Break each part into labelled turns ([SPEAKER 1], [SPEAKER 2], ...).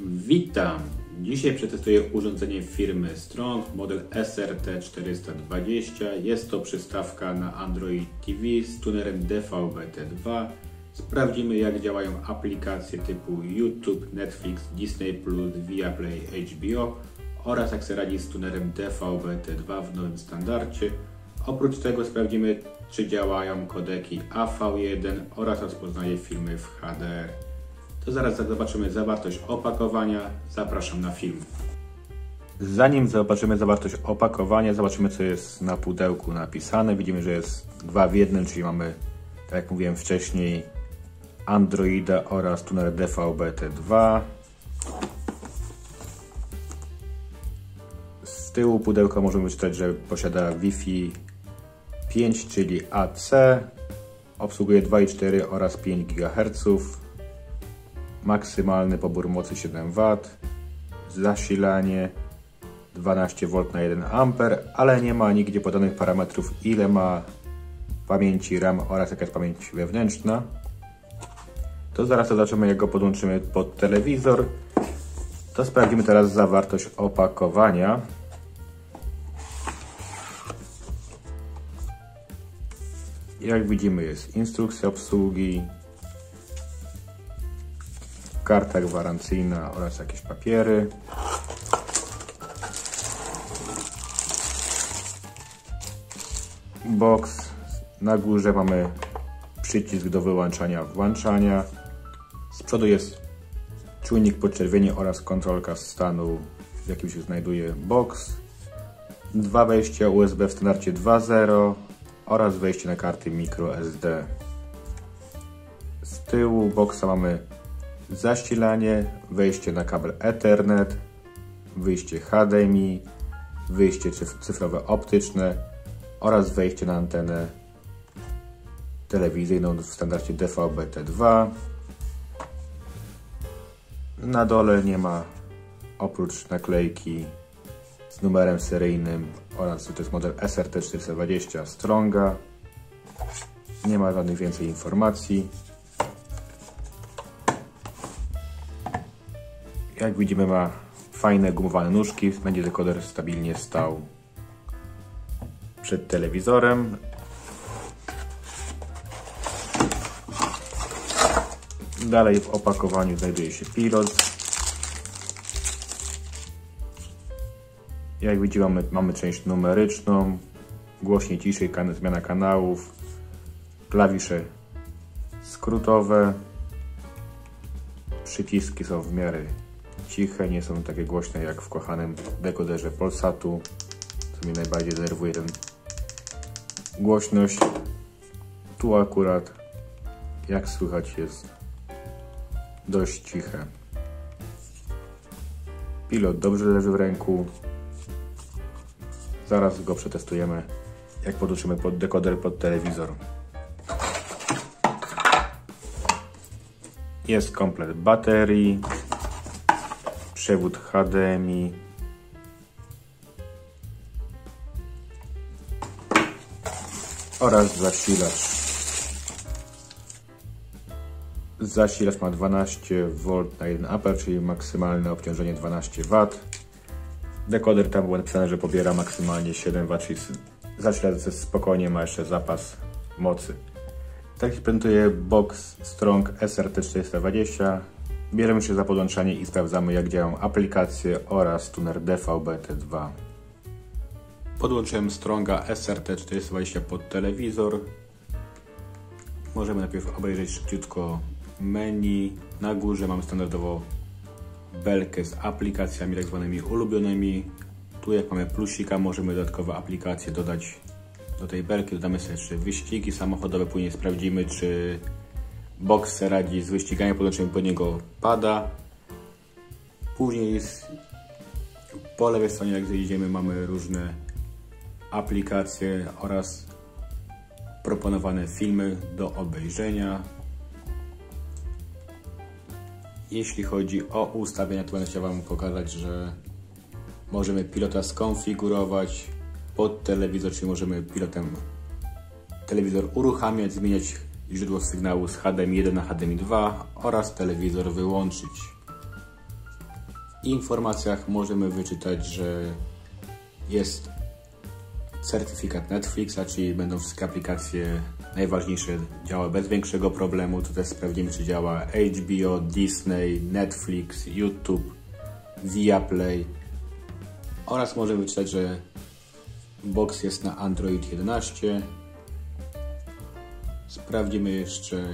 [SPEAKER 1] Witam! Dzisiaj przetestuję urządzenie firmy Strong, model SRT420. Jest to przystawka na Android TV z tunerem DVB-T2. Sprawdzimy, jak działają aplikacje typu YouTube, Netflix, Disney+, Viaplay, HBO oraz jak sobie radzi z tunerem DVB-T2 w nowym standardzie. Oprócz tego sprawdzimy, czy działają kodeki AV1 oraz rozpoznaje filmy w HDR. To zaraz zobaczymy zawartość opakowania. Zapraszam na film. Zanim zobaczymy zawartość opakowania, zobaczymy, co jest na pudełku napisane. Widzimy, że jest 2 w 1, czyli mamy, tak jak mówiłem wcześniej, Androida oraz tuner DVB-T2. Z tyłu pudełka możemy wyczytać, że posiada Wi-Fi 5, czyli AC. Obsługuje 2,4 oraz 5 GHz. Maksymalny pobór mocy 7 W, zasilanie 12 V na 1 A, ale nie ma nigdzie podanych parametrów, ile ma pamięci RAM oraz jaka jest pamięć wewnętrzna. To zaraz zobaczymy, jak go podłączymy pod telewizor. To sprawdzimy teraz zawartość opakowania. Jak widzimy, jest instrukcja obsługi, karta gwarancyjna oraz jakieś papiery. Box. Na górze mamy przycisk do wyłączania, włączania. Z przodu jest czujnik podczerwieni oraz kontrolka stanu, w jakim się znajduje box. 2 wejścia USB w standardzie 2.0 oraz wejście na karty microSD. Z tyłu boxa mamy zasilanie, wejście na kabel Ethernet, wyjście HDMI, wyjście cyfrowe optyczne oraz wejście na antenę telewizyjną w standardzie DVB-T2. Na dole nie ma, oprócz naklejki z numerem seryjnym oraz to jest model SRT420 Stronga. Nie ma żadnych więcej informacji. Jak widzimy, ma fajne gumowane nóżki, będzie dekoder stabilnie stał przed telewizorem. Dalej w opakowaniu znajduje się pilot. Jak widzimy, mamy część numeryczną, głośniej, ciszej, zmiana kanałów, klawisze skrótowe, przyciski są w miarę ciche, nie są takie głośne jak w kochanym dekoderze Polsatu, co mnie najbardziej denerwuje, ten głośność. Tu akurat, jak słychać, jest dość ciche. Pilot dobrze leży w ręku. Zaraz go przetestujemy, jak podłączymy pod dekoder pod telewizor. Jest komplet baterii, przewód HDMI, oraz zasilacz. Zasilacz ma 12 V na 1 A, czyli maksymalne obciążenie 12 W. Dekoder tam było napisane, że pobiera maksymalnie 7 W, czyli zasilacz spokojnie ma jeszcze zapas mocy. Tak się prezentuje box Strong SRT420. Bierzemy się za podłączanie i sprawdzamy, jak działają aplikacje oraz tuner DVB-T2. Podłączyłem Stronga SRT420 pod telewizor. Możemy najpierw obejrzeć szybciutko menu. Na górze mamy standardowo belkę z aplikacjami tak zwanymi ulubionymi. Tu jak mamy plusika, możemy dodatkowe aplikacje dodać do tej belki. Dodamy sobie jeszcze wyścigi samochodowe, później sprawdzimy, czy box radzi z wyścigami, podłączymy pod niego pada. Później jest po lewej stronie, jak zejdziemy, mamy różne aplikacje oraz proponowane filmy do obejrzenia. Jeśli chodzi o ustawienia, to będę chciał Wam pokazać, że możemy pilota skonfigurować pod telewizor, czyli możemy pilotem telewizor uruchamiać, zmieniać źródło sygnału z HDMI 1 na HDMI 2 oraz telewizor wyłączyć. W informacjach możemy wyczytać, że jest certyfikat Netflixa, czyli będą wszystkie aplikacje najważniejsze działały bez większego problemu. Tu też sprawdzimy, czy działa HBO, Disney, Netflix, YouTube, Viaplay. Oraz możemy wyczytać, że box jest na Android 11. Sprawdzimy jeszcze,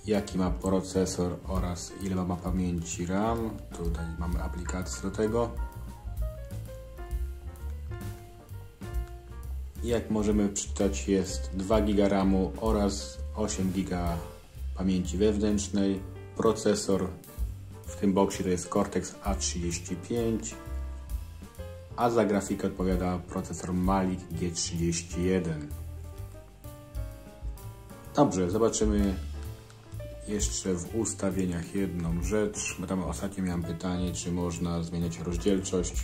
[SPEAKER 1] jaki ma procesor oraz ile ma pamięci RAM. Tutaj mamy aplikację do tego. Jak możemy przeczytać, jest 2 GB RAMu oraz 8 GB pamięci wewnętrznej. Procesor w tym boxie to jest Cortex A35, a za grafikę odpowiada procesor Mali G31. Dobrze, zobaczymy jeszcze w ustawieniach jedną rzecz. Bo tam ostatnio miałem pytanie, czy można zmieniać rozdzielczość.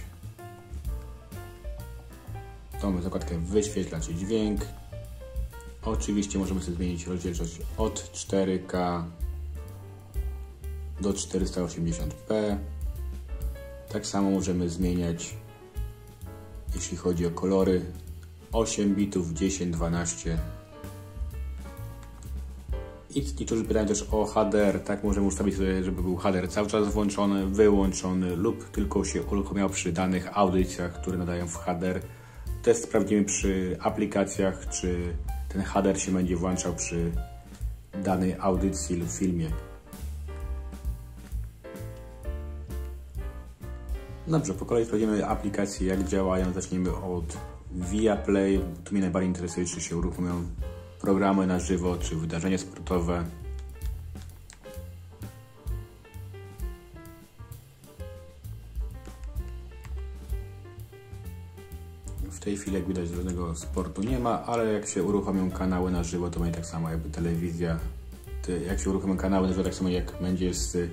[SPEAKER 1] To mamy zakładkę wyświetlacz i dźwięk. Oczywiście możemy sobie zmienić rozdzielczość od 4K do 480p. Tak samo możemy zmieniać, jeśli chodzi o kolory, 8 bitów, 10, 12. I niektórzy pytają też o HDR. Tak, możemy ustawić sobie, żeby był HDR cały czas włączony, wyłączony lub tylko się uruchamiał przy danych audycjach, które nadają w HDR. Też sprawdzimy przy aplikacjach, czy ten HDR się będzie włączał przy danej audycji lub filmie. Dobrze, po kolei sprawdzimy aplikacje, jak działają. Zaczniemy od Viaplay. Tu mnie najbardziej interesuje, czy się uruchomią programy na żywo, czy wydarzenia sportowe. W tej chwili, jak widać, żadnego sportu nie ma, ale jak się uruchomią kanały na żywo, to będzie tak samo jakby telewizja. Jak się uruchomią kanały na żywo, tak samo jak będzie z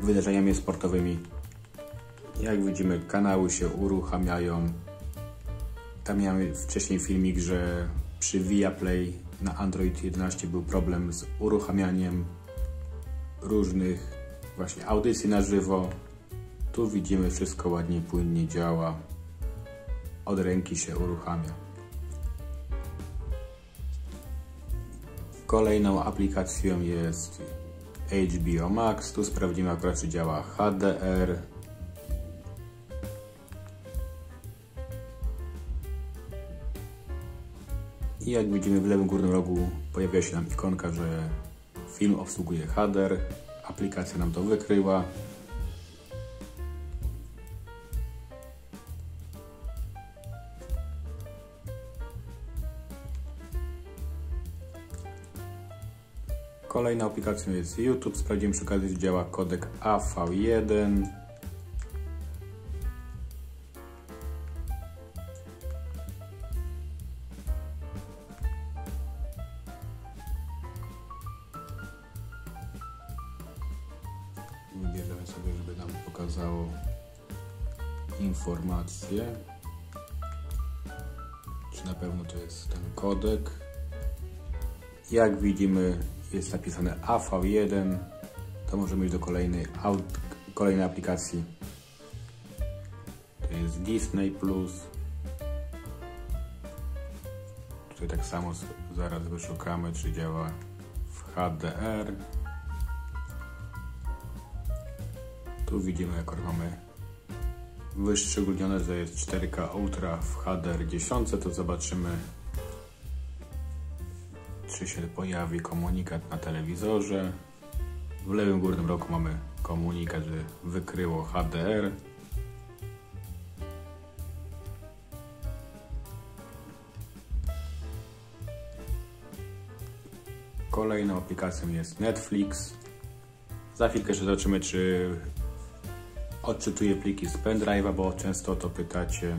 [SPEAKER 1] wydarzeniami sportowymi. Jak widzimy, kanały się uruchamiają. Tam miałem wcześniej filmik, że przy Viaplay na Android 11 był problem z uruchamianiem różnych właśnie audycji na żywo. Tu widzimy, wszystko ładnie, płynnie działa. Od ręki się uruchamia. Kolejną aplikacją jest HBO Max. Tu sprawdzimy akurat, czy działa HDR. I jak widzimy, w lewym górnym rogu pojawia się nam ikonka, że film obsługuje HDR. Aplikacja nam to wykryła. Kolejną aplikacją jest YouTube. Sprawdzimy przy okazji, że działa kodek AV1. Wybierzemy sobie, żeby nam pokazało informacje, czy na pewno to jest ten kodek. Jak widzimy, jest napisane AV1, to możemy iść do kolejnej aplikacji. To jest Disney+. Tutaj tak samo zaraz wyszukamy, czy działa w HDR. Tu widzimy, jak mamy wyszczególnione, że jest 4K Ultra w HDR 10, to zobaczymy, czy się pojawi komunikat na telewizorze. W lewym górnym rogu mamy komunikat, że wykryło HDR. Kolejną aplikacją jest Netflix. Za chwilkę jeszcze zobaczymy, czy odczytuje pliki z pendrive'a, bo często o to pytacie.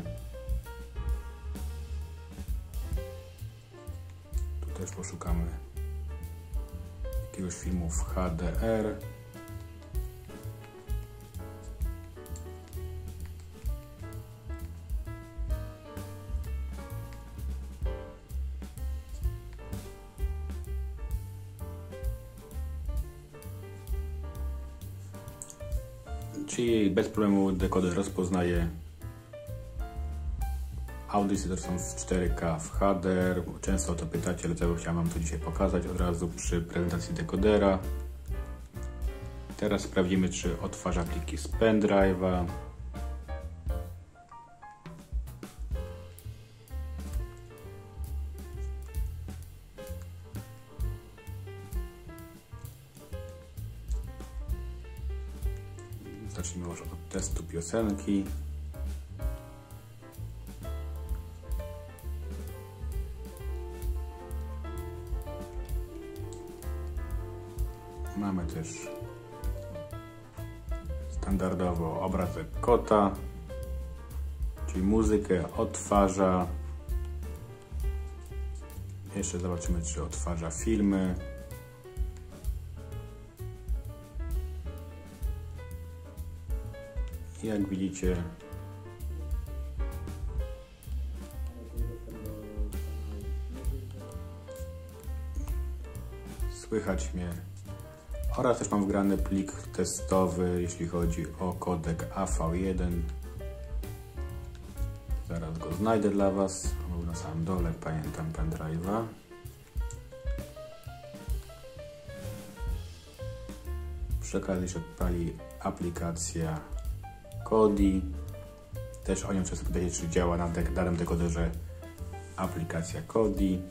[SPEAKER 1] Tu też poszukamy jakiegoś filmu w HDR. czyli bez problemu dekoder rozpoznaje audycje, które są w 4K w HDR. Często o to pytacie, dlatego chciałem Wam to dzisiaj pokazać od razu przy prezentacji dekodera. Teraz sprawdzimy, czy odtwarza pliki z pendrive'a. Zacznijmy może od testu piosenki. Mamy też standardowo obrazek kota, czyli muzykę odtwarza. Jeszcze zobaczymy, czy odtwarza filmy. Jak widzicie, słychać mnie. Oraz też mam wgrany plik testowy, jeśli chodzi o kodek AV1. Zaraz go znajdę dla Was. On był na samym dole, pamiętam, pendrive'a. Przy okazji się odpali aplikacja Kodi. Też o nią często pytacie, czy działa na danym dekoderze aplikacja Kodi.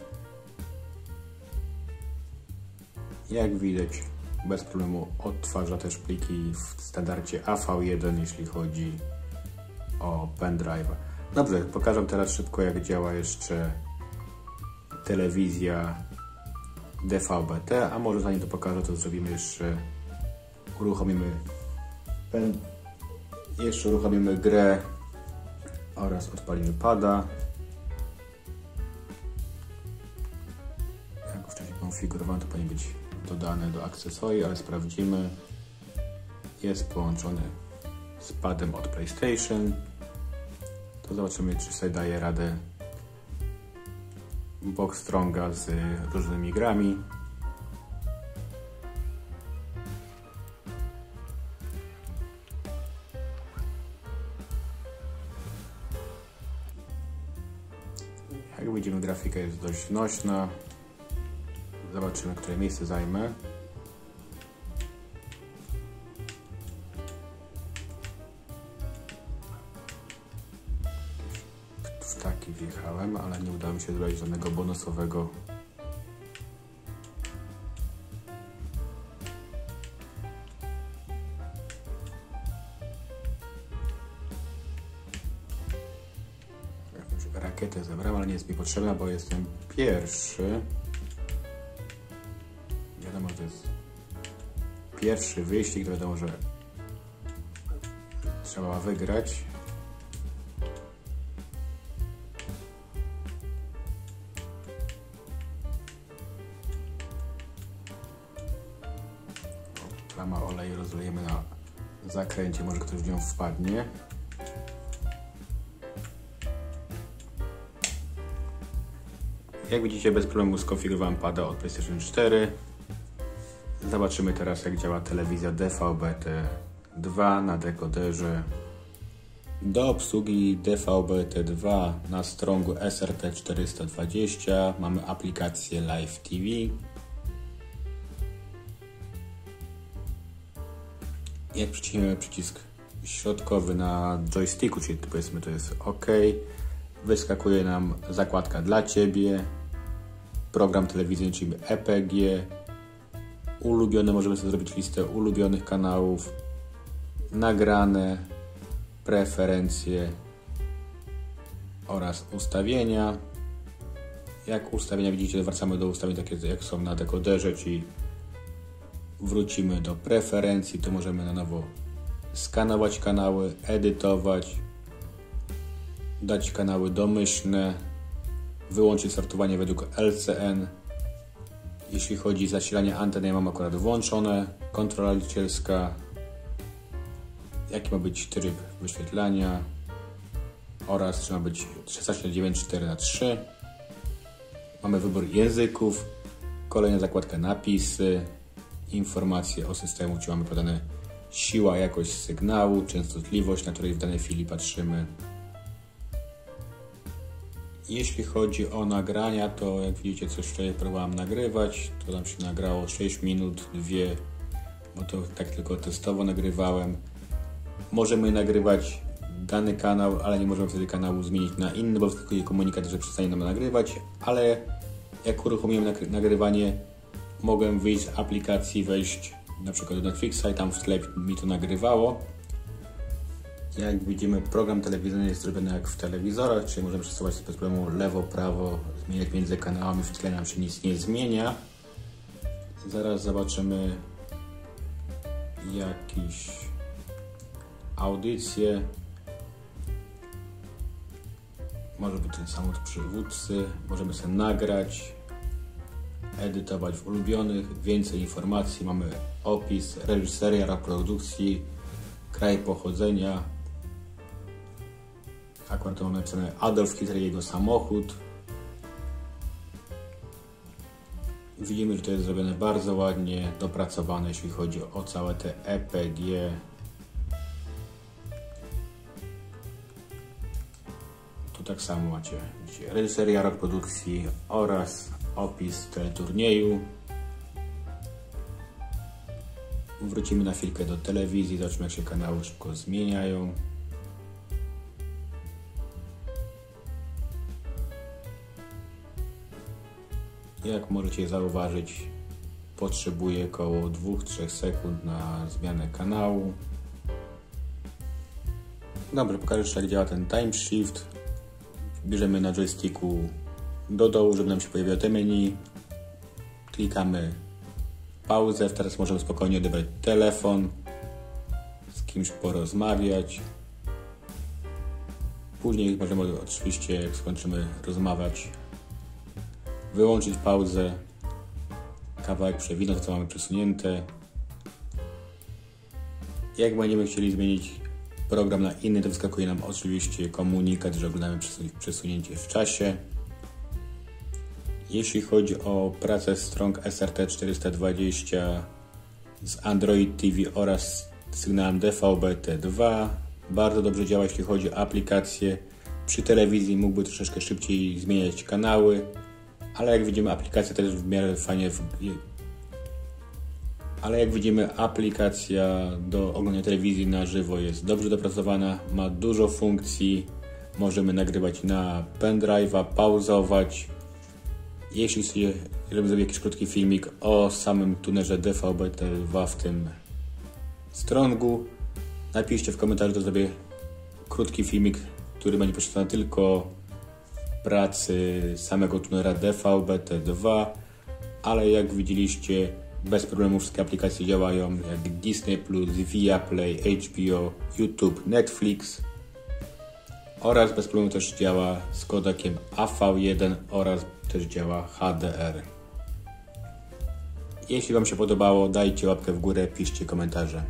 [SPEAKER 1] Jak widać, bez problemu odtwarza też pliki w standardzie AV1, jeśli chodzi o pendrive. Dobrze, pokażę teraz szybko, jak działa jeszcze telewizja DVB-T, a może zanim to pokażę, to zrobimy uruchomimy grę oraz odpalimy pada. Jak go wcześniej konfigurowałem, to powinien być dodane do akcesorii, ale sprawdzimy. Jest połączony z padem od PlayStation. To zobaczymy, czy sobie daje radę Box Stronga z różnymi grami. Jak widzimy, grafika jest dość nośna. Zobaczymy, które miejsce zajmę. W taki wjechałem, ale nie udało mi się zrobić żadnego bonusowego. Jakąś rakietę zebrałem, ale nie jest mi potrzebna, bo jestem pierwszy. Wiadomo, że to jest pierwszy wyścig, to wiadomo, że trzeba wygrać. Plama oleju rozlejemy na zakręcie, może ktoś w nią wpadnie. Jak widzicie, bez problemu skonfigurowałem pada od PlayStation 4. Zobaczymy teraz, jak działa telewizja DVB-T2 na dekoderze. Do obsługi DVB-T2 na Strongu SRT420 mamy aplikację Live TV. Jak przyciśniemy przycisk środkowy na joysticku, czyli powiedzmy to jest OK, wyskakuje nam zakładka dla Ciebie, program telewizyjny, czyli EPG, ulubione, możemy sobie zrobić listę ulubionych kanałów, nagrane, preferencje oraz ustawienia. Jak ustawienia widzicie, wracamy do ustawień takie jak są na dekoderze, czyli wrócimy do preferencji, to możemy na nowo skanować kanały, edytować, dać kanały domyślne, wyłączyć sortowanie według LCN. Jeśli chodzi o zasilanie anten, ja mam akurat włączone, kontrola liczycielska, jaki ma być tryb wyświetlania oraz czy ma być 16:9:4:3. Mamy wybór języków, kolejna zakładka napisy, informacje o systemu, gdzie mamy podane siła, jakość sygnału, częstotliwość, na której w danej chwili patrzymy. Jeśli chodzi o nagrania, to jak widzicie, coś wczoraj próbowałem nagrywać, to tam się nagrało 6 minut, 2, bo to tak tylko testowo nagrywałem. Możemy nagrywać dany kanał, ale nie możemy wtedy kanału zmienić na inny, bo wskakuje komunikat, że przestanie nam nagrywać, ale jak uruchomiłem nagrywanie, mogłem wyjść z aplikacji, wejść na przykład do Netflixa i tam w tle mi to nagrywało. Jak widzimy, program telewizyjny jest zrobiony jak w telewizorach, czyli możemy przesuwać bez problemu lewo, prawo, zmieniać między kanałami, w tle nam się nic nie zmienia. Zaraz zobaczymy jakieś audycje. Może być ten samochód przywódcy, możemy sobie nagrać, edytować w ulubionych, więcej informacji, mamy opis, reżyseria, rok produkcji, kraj pochodzenia. Akurat to mamy napisane Adolf Hitler i jego samochód. Widzimy, że to jest zrobione bardzo ładnie, dopracowane, jeśli chodzi o całe te EPG. Tu tak samo macie reżyseria, rok produkcji oraz opis teleturnieju. Wrócimy na chwilkę do telewizji, zobaczymy, jak się kanały szybko zmieniają. Jak możecie zauważyć, potrzebuje około 2-3 sekund na zmianę kanału. Dobrze, pokażę jeszcze, jak działa ten time shift. Bierzemy na joysticku do dołu, żeby nam się pojawiło te menu. Klikamy pauzę, teraz możemy spokojnie odebrać telefon, z kimś porozmawiać. Później możemy oczywiście, jak skończymy rozmawiać, wyłączyć pauzę, kawałek przewinąć, co mamy przesunięte. Jak będziemy chcieli zmienić program na inny, to wyskakuje nam oczywiście komunikat, że oglądamy przesunięcie w czasie. Jeśli chodzi o pracę stron SRT420 z Android TV oraz sygnałem DVB-T2, bardzo dobrze działa, jeśli chodzi o aplikację. Przy telewizji mógłby troszeczkę szybciej zmieniać kanały, ale jak widzimy, aplikacja też w miarę fajnie aplikacja do oglądania telewizji na żywo jest dobrze dopracowana, ma dużo funkcji, możemy nagrywać na pendrive'a, pauzować. Jeśli chcecie, żebym zrobił jakiś krótki filmik o samym tunerze DVB-T2 w tym strongu, napiszcie w komentarzu, to zrobię krótki filmik, który będzie poświęcony tylko pracy samego tunera DVB-T2, ale jak widzieliście, bez problemu wszystkie aplikacje działają, jak Disney+, Viaplay, HBO, YouTube, Netflix, oraz bez problemu też działa z kodekiem AV1 oraz też działa HDR. Jeśli Wam się podobało, dajcie łapkę w górę, piszcie komentarze.